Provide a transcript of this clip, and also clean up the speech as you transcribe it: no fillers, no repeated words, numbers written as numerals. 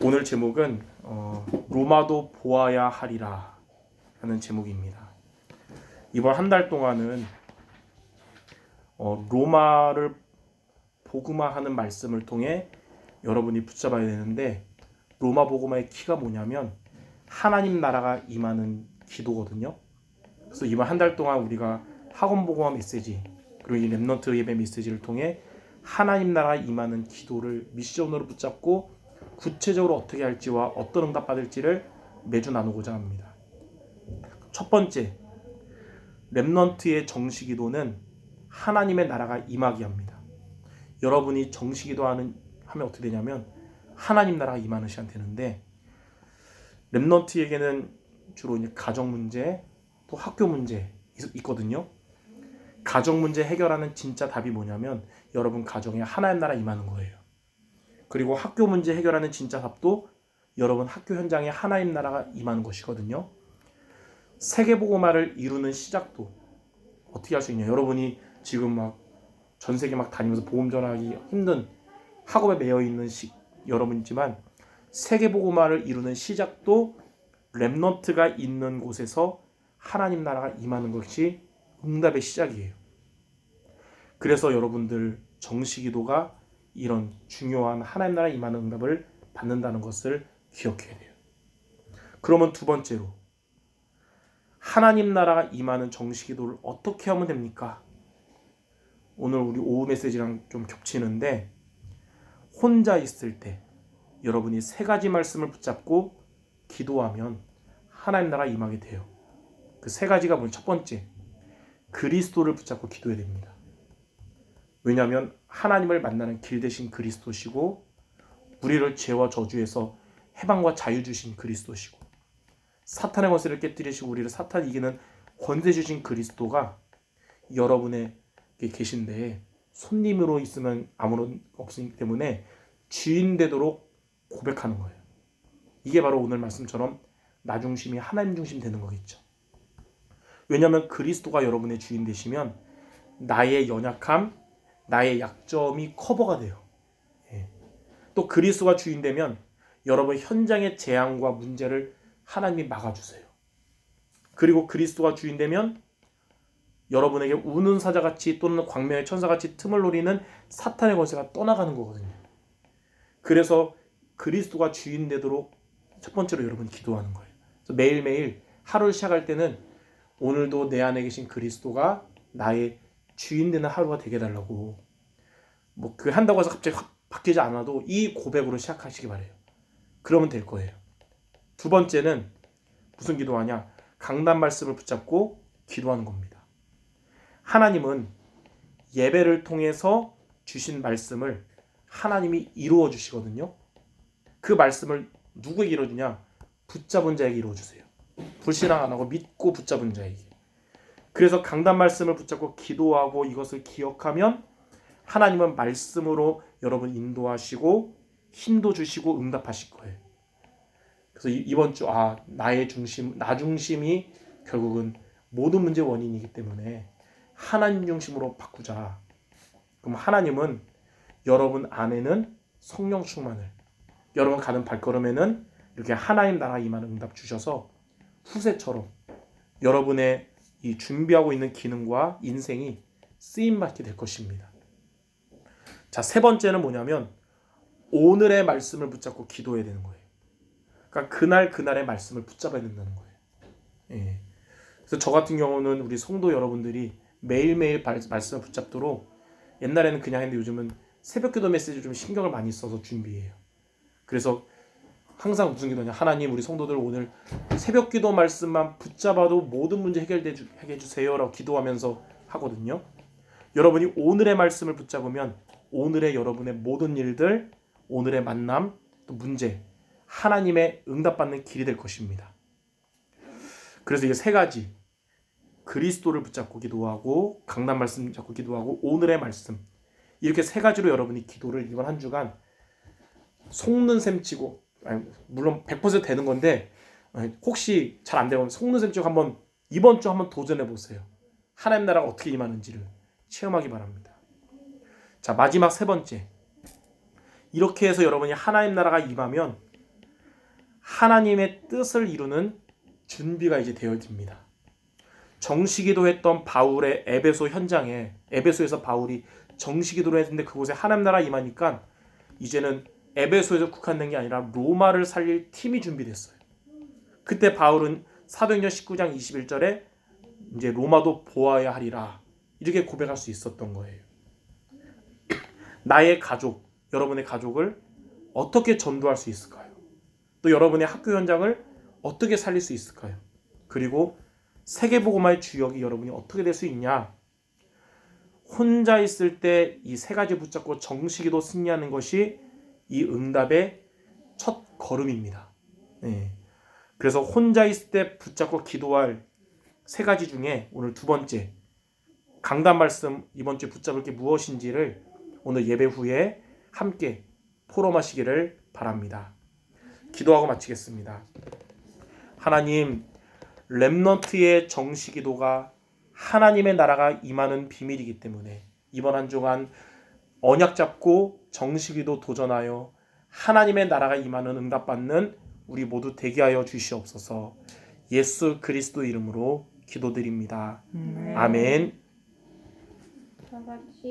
오늘 제목은 로마도 보아야 하리라 하는 제목입니다. 이번 한 달 동안은 로마를 복음화하는 말씀을 통해 여러분이 붙잡아야 되는데, 로마 복음화의 키가 뭐냐면 하나님 나라가 임하는 기도거든요. 그래서 이번 한 달 동안 우리가 학원 복음화 메시지, 그리고 이 렘넌트 예배 메시지를 통해 하나님 나라가 임하는 기도를 미션으로 붙잡고 구체적으로 어떻게 할지와 어떤 응답 받을지를 매주 나누고자 합니다. 첫 번째, 렘넌트의 정시기도는 하나님의 나라가 임하게 합니다. 여러분이 정시기도 하면 어떻게 되냐면 하나님 나라가 임하는 시간 되는데, 렘넌트에게는 주로 이제 가정 문제, 또 학교 문제 있거든요. 가정 문제 해결하는 진짜 답이 뭐냐면 여러분 가정에 하나님 나라 임하는 거예요. 그리고 학교 문제 해결하는 진짜 답도 여러분 학교 현장에 하나님 나라가 임하는 것이거든요. 세계복음화를 이루는 시작도 어떻게 할 수 있냐? 여러분이 지금 막 전 세계 막 다니면서 복음 전하기 힘든 학업에 매여 있는 여러분이지만, 세계복음화를 이루는 시작도 렘넌트가 있는 곳에서 하나님 나라가 임하는 것이 응답의 시작이에요. 그래서 여러분들 정시기도가 이런 중요한 하나님 나라 임하는 응답을 받는다는 것을 기억해야 돼요. 그러면 두 번째로, 하나님 나라가 임하는 정시기도를 어떻게 하면 됩니까? 오늘 우리 오후 메시지랑 좀 겹치는데, 혼자 있을 때 여러분이 세 가지 말씀을 붙잡고 기도하면 하나님 나라가 임하게 돼요. 그 세 가지가 뭐냐? 첫 번째, 그리스도를 붙잡고 기도해야 됩니다. 왜냐하면 하나님을 만나는 길 대신 그리스도시고, 우리를 죄와 저주에서 해방과 자유 주신 그리스도시고, 사탄의 권세를 깨뜨리시고 우리를 사탄 이기는 권세 주신 그리스도가 여러분에게 계신데, 손님으로 있으면 아무런 없기 때문에 주인 되도록 고백하는 거예요. 이게 바로 오늘 말씀처럼 나 중심이 하나님 중심 되는 거겠죠. 왜냐하면 그리스도가 여러분의 주인 되시면 나의 연약함, 나의 약점이 커버가 돼요. 또 그리스도가 주인 되면 여러분 현장의 재앙과 문제를 하나님이 막아주세요. 그리고 그리스도가 주인 되면 여러분에게 우는 사자같이 또는 광명의 천사같이 틈을 노리는 사탄의 권세가 떠나가는 거거든요. 그래서 그리스도가 주인 되도록 첫 번째로 여러분이 기도하는 거예요. 그래서 매일매일 하루를 시작할 때는 오늘도 내 안에 계신 그리스도가 나의 주인 되는 하루가 되게 해달라고, 뭐 그 한다고 해서 갑자기 확 바뀌지 않아도 이 고백으로 시작하시기 바래요. 그러면 될 거예요. 두 번째는 무슨 기도하냐? 강단 말씀을 붙잡고 기도하는 겁니다. 하나님은 예배를 통해서 주신 말씀을 하나님이 이루어 주시거든요. 그 말씀을 누구에게 이루어주냐? 붙잡은 자에게 이루어 주세요. 불신앙 안 하고 믿고 붙잡은 자에게. 그래서 강단 말씀을 붙잡고 기도하고 이것을 기억하면 하나님은 말씀으로 여러분 인도하시고 힘도 주시고 응답하실 거예요. 그래서 이번 주 나의 중심, 나 중심이 결국은 모든 문제의 원인이기 때문에 하나님 중심으로 바꾸자. 그럼 하나님은 여러분 안에는 성령 충만을, 여러분 가는 발걸음에는 이렇게 하나님 나라 임하는 응답 주셔서 후세처럼 여러분의 이 준비하고 있는 기능과 인생이 쓰임받게 될 것입니다. 자, 세 번째는 뭐냐면 오늘의 말씀을 붙잡고 기도해야 되는 거예요. 그러니까 그날의 말씀을 붙잡아야 된다는 거예요. 예. 그래서 저 같은 경우는 우리 성도 여러분들이 매일매일 말씀을 붙잡도록, 옛날에는 그냥 했는데 요즘은 새벽기도 메시지 좀 신경을 많이 써서 준비해요. 그래서 항상 무슨 기도냐? 하나님, 우리 성도들 오늘 새벽기도 말씀만 붙잡아도 모든 문제 해결해 주세요라고 기도하면서 하거든요. 여러분이 오늘의 말씀을 붙잡으면 오늘의 여러분의 모든 일들, 오늘의 만남, 또 문제, 하나님의 응답받는 길이 될 것입니다. 그래서 이게 세 가지, 그리스도를 붙잡고 기도하고 강단 말씀 잡고 기도하고 오늘의 말씀, 이렇게 세 가지로 여러분이 기도를 이번 한 주간 속는 셈 치고, 물론 100% 되는 건데 혹시 잘 안 되면 속는 셈 치고 한번 이번 주 한번 도전해 보세요. 하나님 나라가 어떻게 임하는지를 체험하기 바랍니다. 자, 마지막 세 번째, 이렇게 해서 여러분이 하나님 나라가 임하면 하나님의 뜻을 이루는 준비가 이제 되어집니다. 정시기도했던 바울의 에베소 현장에, 에베소에서 바울이 정시기도를 했는데 그곳에 하나님 나라 임하니까 이제는 에베소에서 국한된 게 아니라 로마를 살릴 팀이 준비됐어요. 그때 바울은 사도행전 19장 21절에 이제 로마도 보아야 하리라 이렇게 고백할 수 있었던 거예요. 나의 가족, 여러분의 가족을 어떻게 전도할 수 있을까요? 또 여러분의 학교 현장을 어떻게 살릴 수 있을까요? 그리고 세계복음화의 주역이 여러분이 어떻게 될 수 있냐? 혼자 있을 때 이 세 가지 붙잡고 정시기도 승리하는 것이 이 응답의 첫 걸음입니다. 네. 그래서 혼자 있을 때 붙잡고 기도할 세 가지 중에 오늘 두 번째 강단 말씀 이번 주에 붙잡을 게 무엇인지를 오늘 예배 후에 함께 포럼하시기를 바랍니다. 기도하고 마치겠습니다. 하나님, 렘넌트의 정시기도가 하나님의 나라가 임하는 비밀이기 때문에 이번 한 주간 언약 잡고 정시기도 도전하여 하나님의 나라가 임하는 응답받는 우리 모두 되게 하여 주시옵소서. 예수 그리스도 이름으로 기도드립니다. 아멘. 다 같이